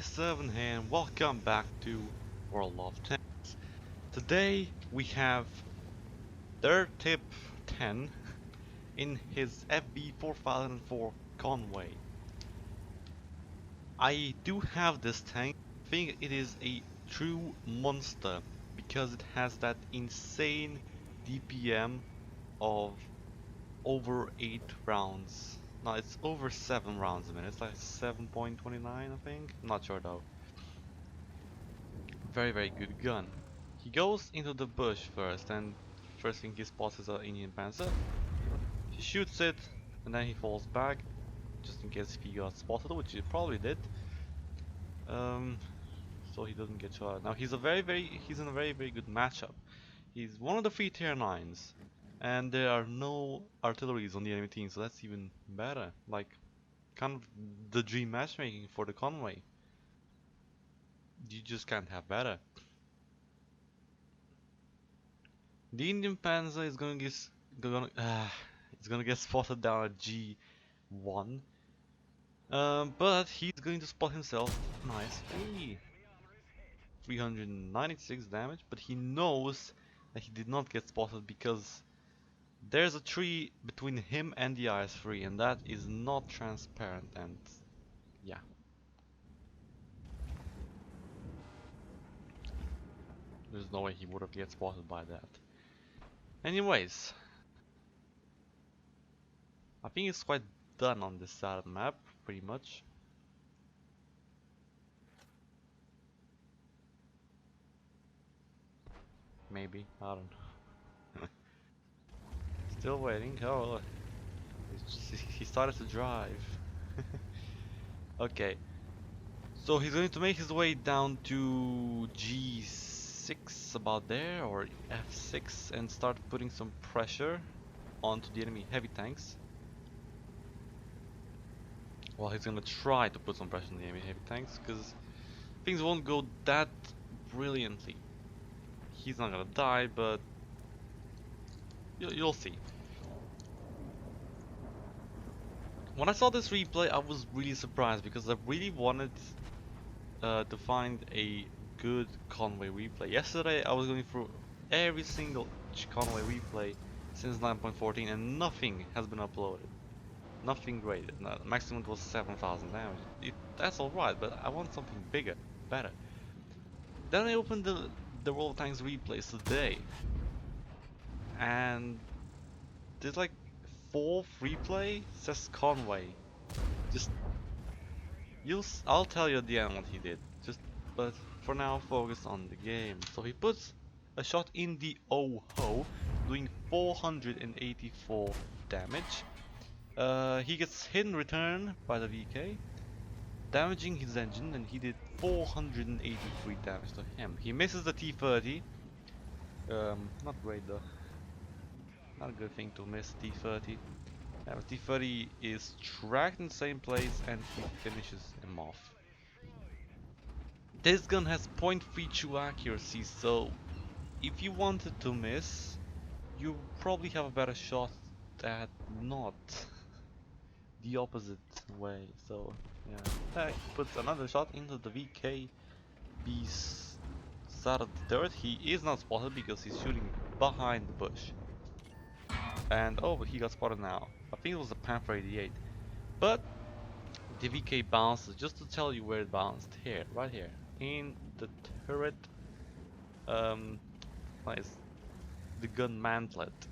guys, Seven here, and welcome back to World of Tanks. Today we have their tip 10 in his FV4004 Conway. I do have this tank. I think it is a true monster because it has that insane DPM of over 8 rounds. No, it's over 7 rounds a minute. It's like 7.29, I think. I'm not sure though. Very good gun. He goes into the bush first, and first thing he spots is an Indian Panzer. He shoots it, and then he falls back, just in case if he got spotted, which he probably did. So he doesn't get shot. Now he's in a very good matchup. He's one of the 3 tier 9s, and there are no artilleries on the enemy team, so that's even better. Like, kind of the dream matchmaking for the Conway. You just can't have better. The Indian Panzer is gonna get spotted down at G1, but he's going to spot himself. Nice, hey, 396 damage, but he knows that he did not get spotted because there's a tree between him and the IS-3, and that is not transparent. And yeah, there's no way he would have get spotted by that. Anyways, I think it's quite done on this side of the map, pretty much. Maybe, I don't know. Still waiting. Oh, he started to drive. Okay, so he's going to make his way down to G6, about there, or F6, and start putting some pressure onto the enemy heavy tanks. Well, he's gonna try to put some pressure on the enemy heavy tanks, because things won't go that brilliantly. He's not gonna die, but you'll see. When I saw this replay, I was really surprised because I really wanted to find a good Conway replay. Yesterday I was going through every single Conway replay since 9.14 and nothing has been uploaded. Nothing graded. No, maximum was 7,000 damage. That's alright, but I want something bigger, better. Then I opened the World of Tanks replays today, and there's like 4th replay says Conway. Just I'll tell you at the end what he did. But for now, focus on the game. So he puts a shot in the O-Ho, doing 484 damage. He gets hit in return by the VK, damaging his engine, and he did 483 damage to him. He misses the T-30. Not great though. Not a good thing to miss T-30. T-30 is tracked in the same place and he finishes him off. This gun has 0.32 accuracy, so if you wanted to miss, you probably have a better shot at not the opposite way. So yeah, that puts another shot into the VKB's side of the turret. He is not spotted because he's shooting behind the bush. And oh, but he got spotted now. I think it was the Panther 88. But the VK bounces, just to tell you where it bounced. Here, right here, in the turret. Nice. The gun mantlet.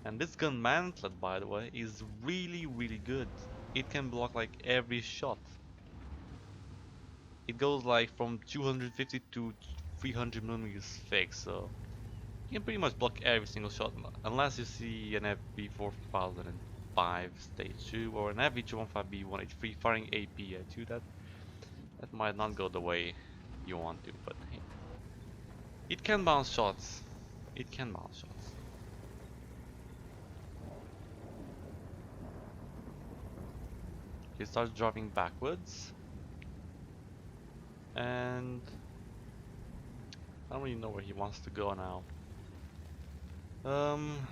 And this gun mantlet, by the way, is really good. It can block like every shot. It goes like from 250 to 300 millimeters thick, so you can pretty much block every single shot, unless you see an FV4005 stage 2 or an FV215B1H3 firing AP at you. That might not go the way you want to, but hey, it can bounce shots. It can bounce shots. He starts dropping backwards, and I don't really know where he wants to go now. I'm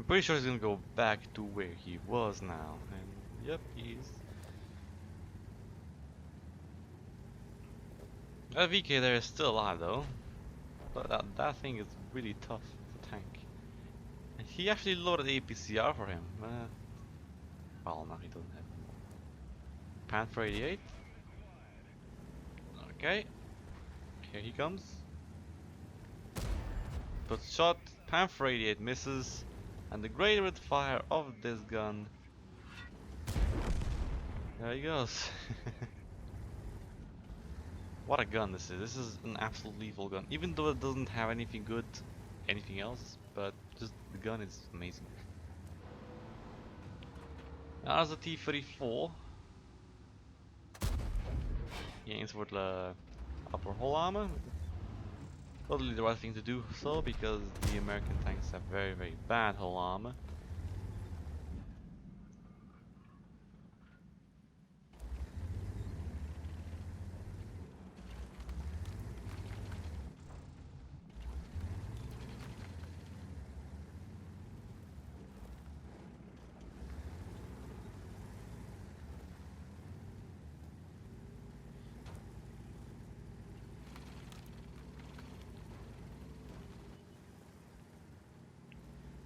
pretty sure he's gonna go back to where he was now, and yep, he is. That VK there is still alive though. But that thing is really tough to tank. And he actually loaded APCR for him. Well, no, he doesn't have anymore. Panther 88. Okay, here he comes. But shot, Panther 88 misses, and the great red fire of this gun. There he goes. What a gun this is. This is an absolute lethal gun. Even though it doesn't have anything good, anything else, but just the gun is amazing. Now there's a T-34. He aims for the upper hull armor. Totally the right thing to do so, because the American tanks have very, very bad hull armor.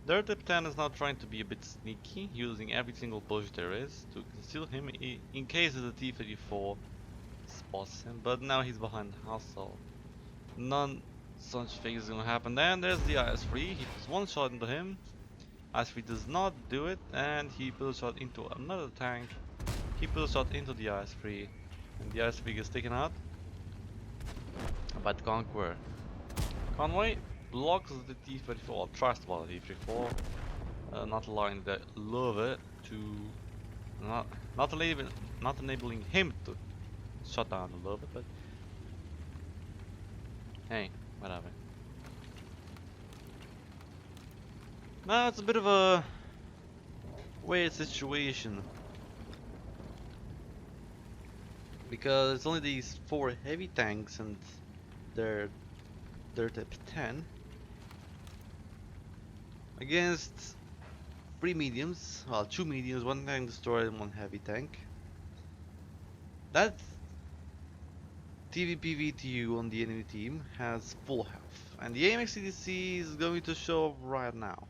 Their Tip 10 is now trying to be a bit sneaky, using every single bush there is to conceal him in case the T-34 spots him, but now he's behind the house, so none such thing is gonna happen. Then there's the IS-3, he puts one shot into him, IS-3 does not do it, and he puts a shot into another tank, he puts a shot into the IS-3, and the IS-3 gets taken out by the Conqueror. Conway blocks the T-34, or tries to block the T-34, not allowing the Lover to, not enabling him to shut down the Lover, but hey, whatever. Now it's a bit of a weird situation, because it's only these 4 heavy tanks and they're Type 10 against 3 mediums, well 2 mediums, 1 tank destroyer and 1 heavy tank. That TVPVTU on the enemy team has full health, and the AMX CDC is going to show up right now.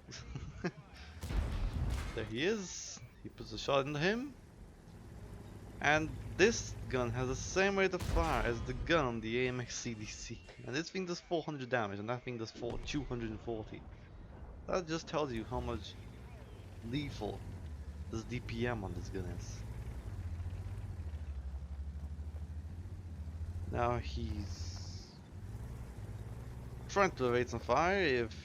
There he is, he puts a shot into him, and this gun has the same rate of fire as the gun on the AMX CDC, and this thing does 400 damage and that thing does 240. That just tells you how much lethal this DPM on this gun is. Now he's trying to evade some fire if,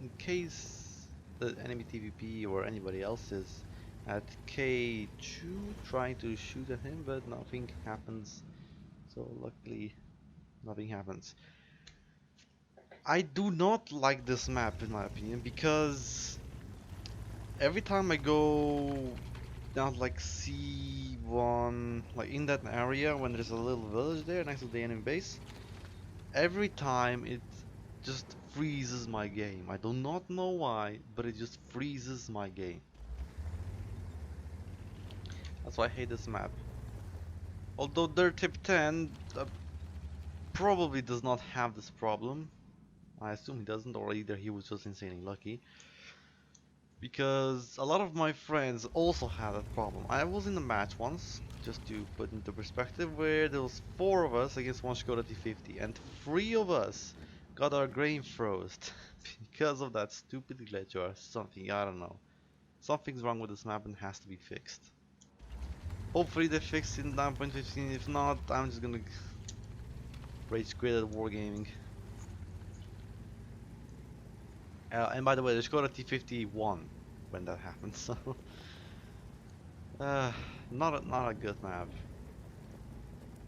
in case the enemy TVP or anybody else is at K2 trying to shoot at him, but nothing happens. So luckily nothing happens. I do not like this map in my opinion, because every time I go down like C1, like in that area when there's a little village there next to the enemy base, every time it just freezes my game. I do not know why, but it just freezes my game. That's why I hate this map. Although their Tip 10 probably does not have this problem. I assume he doesn't, or either he was just insanely lucky. Because a lot of my friends also had that problem. I was in a match once, just to put into perspective, where there was 4 of us against 1 Skoda T50, and 3 of us got our grain froze because of that stupid glitch or something, I don't know. Something's wrong with this map and has to be fixed. Hopefully they fix it in 9.15, if not, I'm just gonna rage quit at Wargaming. And by the way, there's Skoda T50 won when that happens, so not a good map.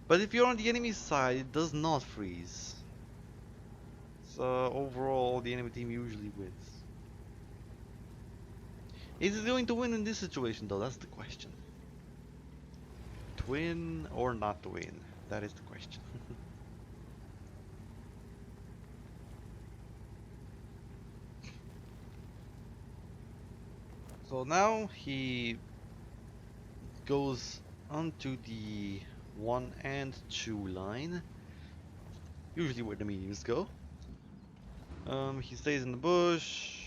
But if you're on the enemy side, it does not freeze. So overall, the enemy team usually wins. Is it going to win in this situation though? That's the question. To win or not to win? That is the question. So now he goes onto the 1 and 2 line, Usually where the mediums go. He stays in the bush.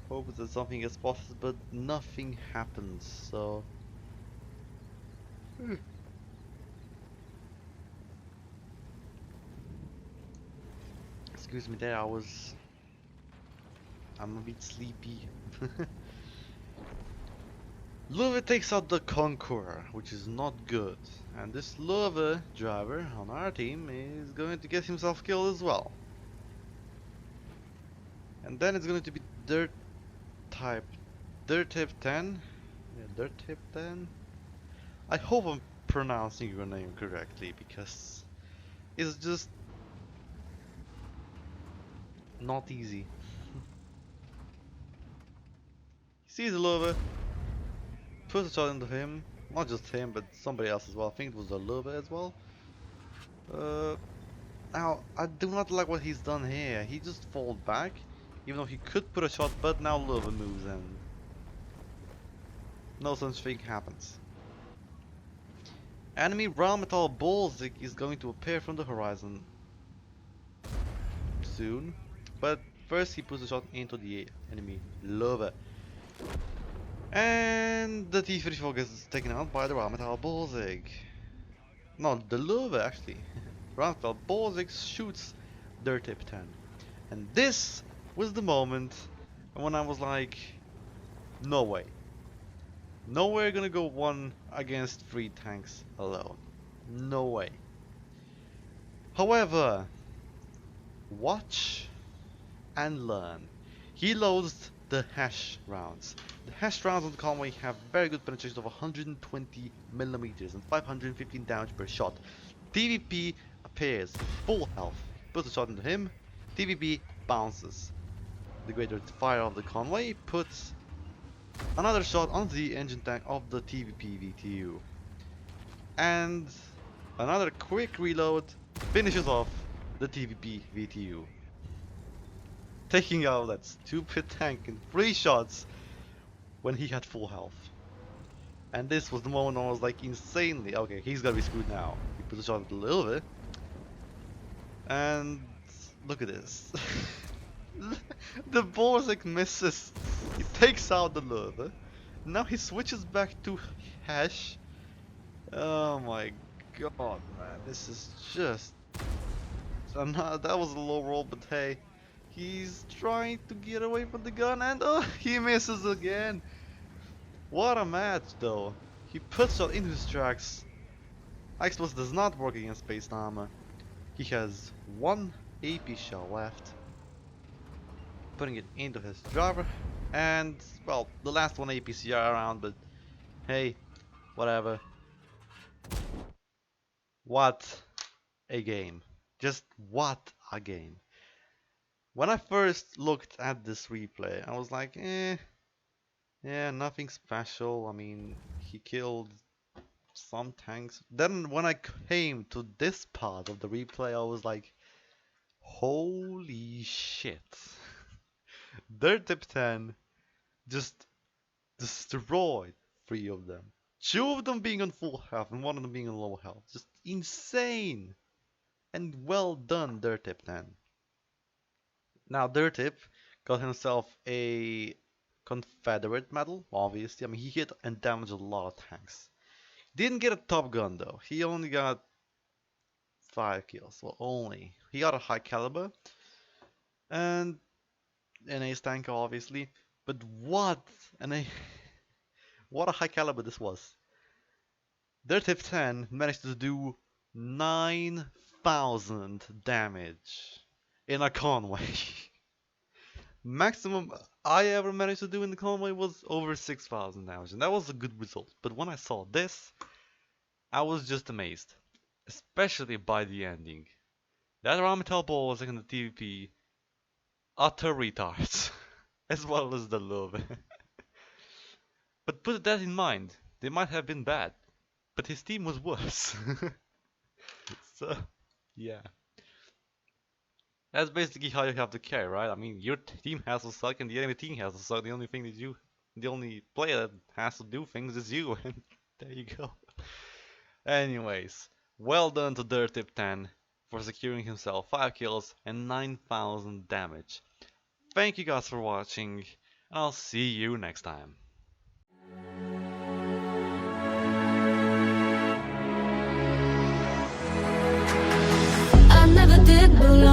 Hopes that something gets spotted, but nothing happens, so... Excuse me there, I'm a bit sleepy. Lover takes out the Conqueror, which is not good. And this Lover driver on our team is going to get himself killed as well. And then it's going to be type Dirt Type 10. Yeah, Dirt Type 10. I hope I'm pronouncing your name correctly, because it's just not easy. He sees the Lover, puts a shot into him. Not just him, but somebody else as well. I think it was the Lover as well. Uh, Now, I do not like what he's done here. He just falls back, even though he could put a shot, but now Lova moves in. No such thing happens. Enemy Rheinmetall Baltic is going to appear from the horizon soon, but first he puts a shot into the enemy Lova. And the T-34 gets taken out by the Rheinmetall Baltic. No, the Lova actually. Rheinmetall Baltic shoots their Tip 10. And this was the moment when I was like, no way. No way gonna go 1 against 3 tanks alone. No way. However, watch and learn. He loads the hash rounds. The hash rounds on Conway have very good penetration of 120 millimeters and 515 damage per shot. TVP appears full health, puts a shot into him, TVP bounces. The greater fire of the Conway puts another shot onto the engine tank of the TVP VTU. And another quick reload finishes off the TVP VTU, taking out that stupid tank in 3 shots when he had full health. And this was the moment I was like insanely, okay, he's gonna be screwed now. He puts a shot a little bit. And look at this. The Borzek misses. He takes out the lure. Now he switches back to hash. Oh my god, man. This is just... that was a low roll, but hey. He's trying to get away from the gun and he misses again. What a match though. He puts shot into his tracks. Explosive does not work against space armor. He has 1 AP shell left. Putting it into his driver. And, well, the last 1 APCR around, but hey, whatever. What a game. Just what a game. When I first looked at this replay, I was like, yeah, nothing special. I mean, he killed some tanks. Then when I came to this part of the replay, I was like, holy shit. Their tip 10 just destroyed 3 of them. 2 of them being on full health and 1 of them being on low health. Just insane. And well done, Dirtip 10. Now Dirtip got himself a Confederate medal, obviously. I mean, he hit and damaged a lot of tanks. Didn't get a top gun though. He only got 5 kills. Well, only. He got a high caliber and an ace tank, obviously. But what what a high caliber this was. Dirtip 10 managed to do 9,000 damage in a Conway. Maximum I ever managed to do in the Conway was over 6,000 damage, and that was a good result. But when I saw this, I was just amazed, especially by the ending. That Rheinmetall ball was like in the TVP, utter retards, as well as the love. But put that in mind, they might have been bad, but his team was worse. So, yeah. That's basically how you have to carry, right? I mean, your team has to suck and the enemy team has to suck. The only player that has to do things is you, and there you go. Anyways, Well done to Dirtip10 for securing himself 5 kills and 9,000 damage. Thank you guys for watching, and I'll see you next time. I never did belong.